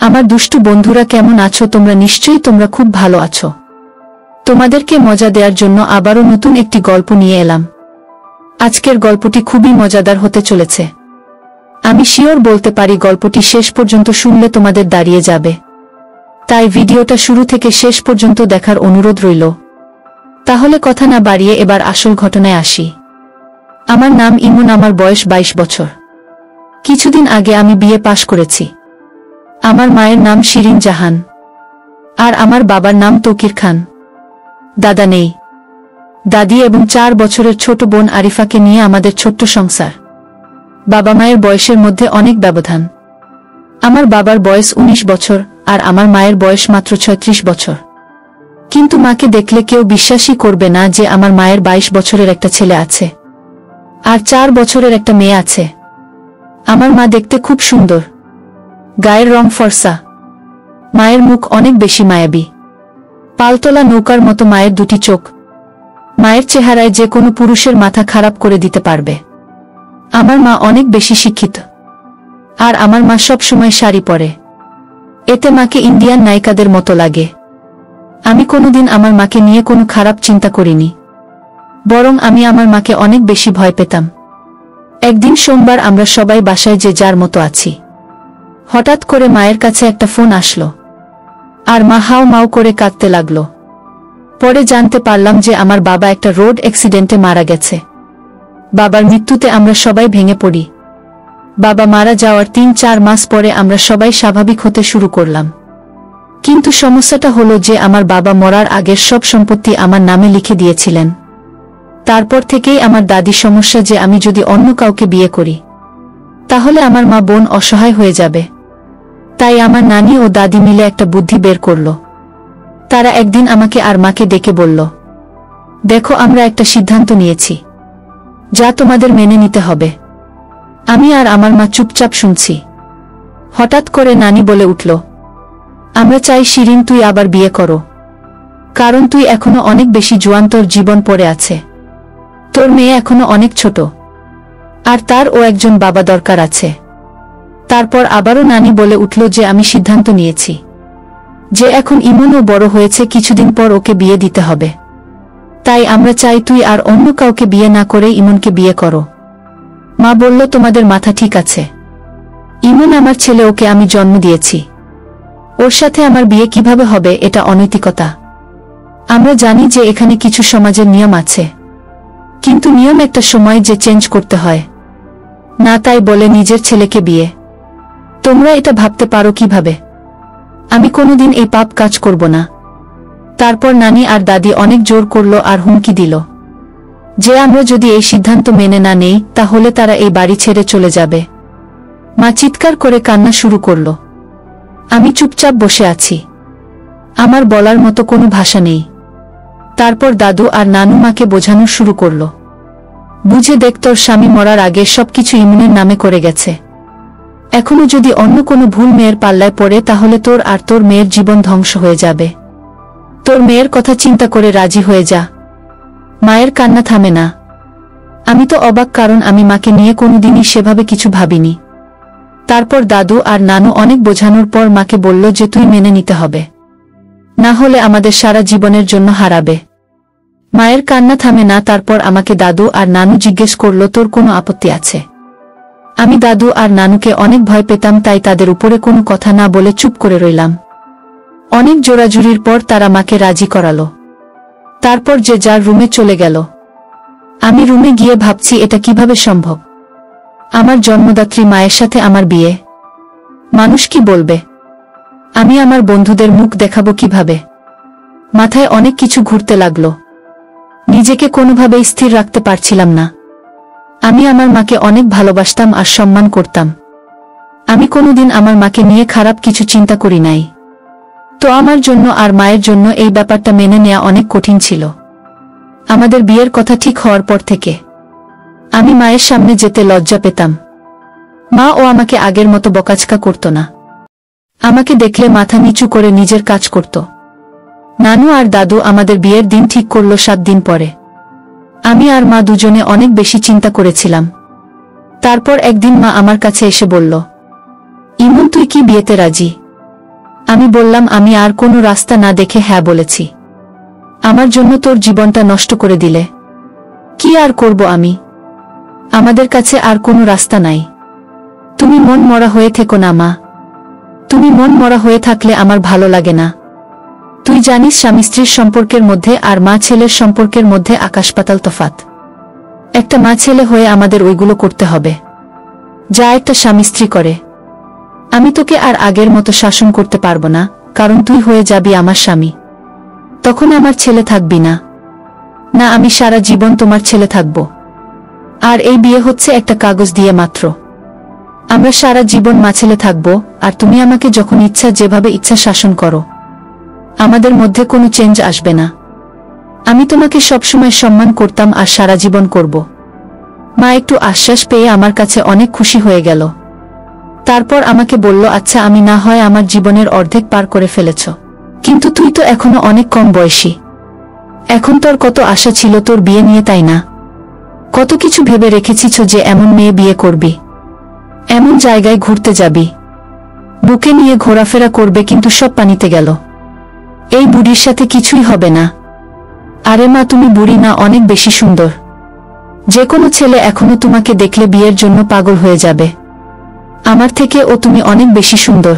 আমার দুষ্টু বন্ধুরা কেমন আছো তোমরা? নিশ্চয়ই তোমরা খুব ভালো আছো। তোমাদেরকে মজা দেওয়ার জন্য আবারও নতুন একটি গল্প নিয়ে এলাম। আজকের গল্পটি খুবই মজাদার হতে চলেছে। আমি শিওর বলতে পারি গল্পটি শেষ পর্যন্ত শুনলে তোমাদের দাঁড়িয়ে যাবে। তাই ভিডিওটা শুরু থেকে শেষ পর্যন্ত দেখার অনুরোধ রইল। তাহলে কথা না বাড়িয়ে এবার আসল ঘটনায় আসি। আমার নাম ইমন, আমার বয়স 22 বছর। কিছুদিন আগে আমি বিয়ে পাশ করেছি। আমার মায়ের নাম শিরিন জাহান আর আমার বাবার নাম তৌকির খান। দাদা নেই। দাদি এবং 4 বছরের ছোট বোন আরিফাকে নিয়ে আমাদের ছোট্ট সংসার। বাবা মায়ের বয়সের মধ্যে অনেক ব্যবধান। আমার বাবার বয়স 19 বছর আর আমার মায়ের বয়স মাত্র 36 বছর। কিন্তু মাকে দেখলে কেউ বিশ্বাসই করবে না যে আমার মায়ের 22 বছরের একটা ছেলে আছে আর 4 বছরের একটা মেয়ে আছে। আমার মা দেখতে খুব সুন্দর, গায়ের রং ফর্সা। মায়ের মুখ অনেক বেশি মায়াবী, পালতোলা নৌকার মতো মায়ের দুটি চোখ। মায়ের চেহারায় যে কোনো পুরুষের মাথা খারাপ করে দিতে পারবে। আমার মা অনেক বেশি শিক্ষিত আর আমার মা সব সময় শাড়ি পরে। এতে মাকে ইন্ডিয়ান নায়িকাদের মতো লাগে। আমি কোনোদিন আমার মাকে নিয়ে কোনো খারাপ চিন্তা করিনি, বরং আমি আমার মাকে অনেক বেশি ভয় পেতাম। একদিন সোমবার আমরা সবাই বাসায় যে যার মতো আছি। হঠাৎ করে মায়ের কাছে একটা ফোন আসলো আর মা হাও মাও করে কাঁদতে লাগলো। পরে জানতে পারলাম যে আমার বাবা একটা রোড অ্যাক্সিডেন্টে মারা গেছে। বাবার মৃত্যুতে আমরা সবাই ভেঙে পড়ি। বাবা মারা যাওয়ার 3-4 মাস পরে আমরা সবাই স্বাভাবিক হতে শুরু করলাম। কিন্তু সমস্যাটা হলো যে আমার বাবা মরার আগের সব সম্পত্তি আমার নামে লিখে দিয়েছিলেন। তারপর থেকেই আমার দাদি সমস্যা যে আমি যদি অন্য কাউকে বিয়ে করি তাহলে আমার মা বোন অসহায় হয়ে যাবে। তাই আমার নানি ও দাদি মিলে একটা বুদ্ধি বের করল। তারা একদিন আমাকে আর মাকে ডেকে বলল, দেখো আমরা একটা সিদ্ধান্ত নিয়েছি, যা তোমাদের মেনে নিতে হবে। আমি আর আমার মা চুপচাপ শুনছি। হঠাৎ করে নানি বলে উঠল, আমরা চাই শিরিন তুই আবার বিয়ে করো, কারণ তুই এখনো অনেক বেশি জোয়ান, তোর জীবন পড়ে আছে। তোর মেয়ে এখনো অনেক ছোট আর তার ও একজন বাবা দরকার আছে। তারপর আবারও নানি বলে উঠল যে আমি সিদ্ধান্ত নিয়েছি যে এখন ইমনও বড় হয়েছে, কিছুদিন পর ওকে বিয়ে দিতে হবে। তাই আমরা চাই তুই আর অন্য কাউকে বিয়ে না করে ইমনকে বিয়ে করো। মা বলল, তোমাদের মাথা ঠিক আছে। ইমন আমার ছেলে, ওকে আমি জন্ম দিয়েছি। ওর সাথে আমার বিয়ে কিভাবে হবে? এটা অনৈতিকতা। আমরা জানি যে এখানে কিছু সমাজের নিয়ম আছে, কিন্তু নিয়ম একটা সময় যে চেঞ্জ করতে হয় না, তাই বলে নিজের ছেলেকে বিয়ে। তোমরা এটা ভাবতে পারো কিভাবে? আমি কোনোদিন এই পাপ কাজ করব না। তারপর নানি আর দাদি অনেক জোর করল আর হুমকি দিল যে আমরা যদি এই সিদ্ধান্ত মেনে না নেই তাহলে তারা এই বাড়ি ছেড়ে চলে যাবে। মা চিৎকার করে কান্না শুরু করল। আমি চুপচাপ বসে আছি, আমার বলার মতো কোনো ভাষা নেই। তারপর দাদু আর নানু মাকে বোঝানো শুরু করল, বুঝে দেখ, তোর স্বামী মরার আগে সবকিছু ইমনের নামে করে গেছে। এখনো যদি অন্য কোনো ভুল মেয়ের পাল্লায় পড়ে তাহলে তোর আর তোর মেয়ের জীবন ধ্বংস হয়ে যাবে। তোর মেয়ের কথা চিন্তা করে রাজি হয়ে যা। মায়ের কান্না থামে না। আমি তো অবাক, কারণ আমি মাকে নিয়ে কোনোদিনই সেভাবে কিছু ভাবিনি। তারপর দাদু আর নানু অনেক বোঝানোর পর মাকে বলল যে তুই মেনে নিতে হবে, না হলে আমাদের সারা জীবনের জন্য হারাবে। মায়ের কান্না থামে না। তারপর আমাকে দাদু আর নানু জিজ্ঞেস করল, তোর কোনো আপত্তি আছে? আমি দাদু আর নানুকে অনেক ভয় পেতাম, তাই তাদের উপরে কোনো কথা না বলে চুপ করে রইলাম। অনেক জোরাজুরির পর তারা মাকে রাজি করালো। তারপর যে যার রুমে চলে গেল। আমি রুমে গিয়ে ভাবছি এটা কিভাবে সম্ভব? আমার জন্মদাত্রী মায়ের সাথে আমার বিয়ে। মানুষ কি বলবে? আমি আমার বন্ধুদের মুখ দেখাবো কিভাবে? মাথায় অনেক কিছু ঘুরতে লাগলো। নিজেকে কোনোভাবেই স্থির রাখতে পারছিলাম না। আমি আমার মাকে অনেক ভালোবাসতাম আর সম্মান করতাম। আমি কোনোদিন আমার মাকে নিয়ে খারাপ কিছু চিন্তা করি নাই। তো আমার জন্য আর মায়ের জন্য এই ব্যাপারটা মেনে নেওয়া অনেক কঠিন ছিল। আমাদের বিয়ের কথা ঠিক হওয়ার পর থেকে আমি মায়ের সামনে যেতে লজ্জা পেতাম। মা ও আমাকে আগের মতো বকাঝকা করত না। আমাকে দেখলে মাথা নিচু করে নিজের কাজ করত। নানু আর দাদু আমাদের বিয়ের দিন ঠিক করল 7 দিন পরে। আমি আর মা দুজনে অনেক বেশি চিন্তা করেছিলাম। তারপর একদিন মা আমার কাছে এসে বলল, ইমন তুই কি বিয়েতে রাজি? আমি বললাম, আমি আর কোনো রাস্তা না দেখে হ্যাঁ বলেছি। আমার জন্য তোর জীবনটা নষ্ট করে দিলে। কি আর করব আমি? আমাদের কাছে আর কোনো রাস্তা নাই। তুমি মন মরা হয়ে থেকো না মা। তুমি মন মরা হয়ে থাকলে আমার ভালো লাগে না। তুই জানিস স্বামী স্ত্রীর সম্পর্কের মধ্যে আর মা ছেলের সম্পর্কের মধ্যে আকাশ পাতাল তফাত। একটা মা ছেলে হয়ে আমাদের ওইগুলো করতে হবে যা একটা স্বামী স্ত্রী করে। আমি তোকে আর আগের মতো শাসন করতে পারবো না, কারণ তুই হয়ে যাবি আমার স্বামী। তখন আমার ছেলে থাকবি না। না, আমি সারা জীবন তোমার ছেলে থাকব। আর এই বিয়ে হচ্ছে একটা কাগজ দিয়ে মাত্র। আমরা সারা জীবন মা ছেলে থাকব, আর তুমি আমাকে যখন ইচ্ছা যেভাবে ইচ্ছা শাসন করো। আমাদের মধ্যে কোনো চেঞ্জ আসবে না। আমি তোমাকে সবসময় সম্মান করতাম আর সারা জীবন করব। মা একটু আশ্বাস পেয়ে আমার কাছে অনেক খুশি হয়ে গেল। তারপর আমাকে বলল, আচ্ছা, আমি না হয় আমার জীবনের অর্ধেক পার করে ফেলেছ, কিন্তু তুই তো এখনো অনেক কম বয়সী। এখন তোর কত আশা ছিল তোর বিয়ে নিয়ে, তাই না? কত কিছু ভেবে রেখেছিস যে এমন মেয়ে বিয়ে করবি, এমন জায়গায় ঘুরতে যাবি, বুকে নিয়ে ঘোরাফেরা করবে, কিন্তু সব পানিতে গেল। এই বুড়ির সাথে কিছুই হবে না। আরে মা, তুমি বুড়ি না, অনেক বেশি সুন্দর। যে কোনো ছেলে এখনো তোমাকে দেখলে বিয়ের জন্য পাগল হয়ে যাবে। আমার থেকে ও তুমি অনেক বেশি সুন্দর।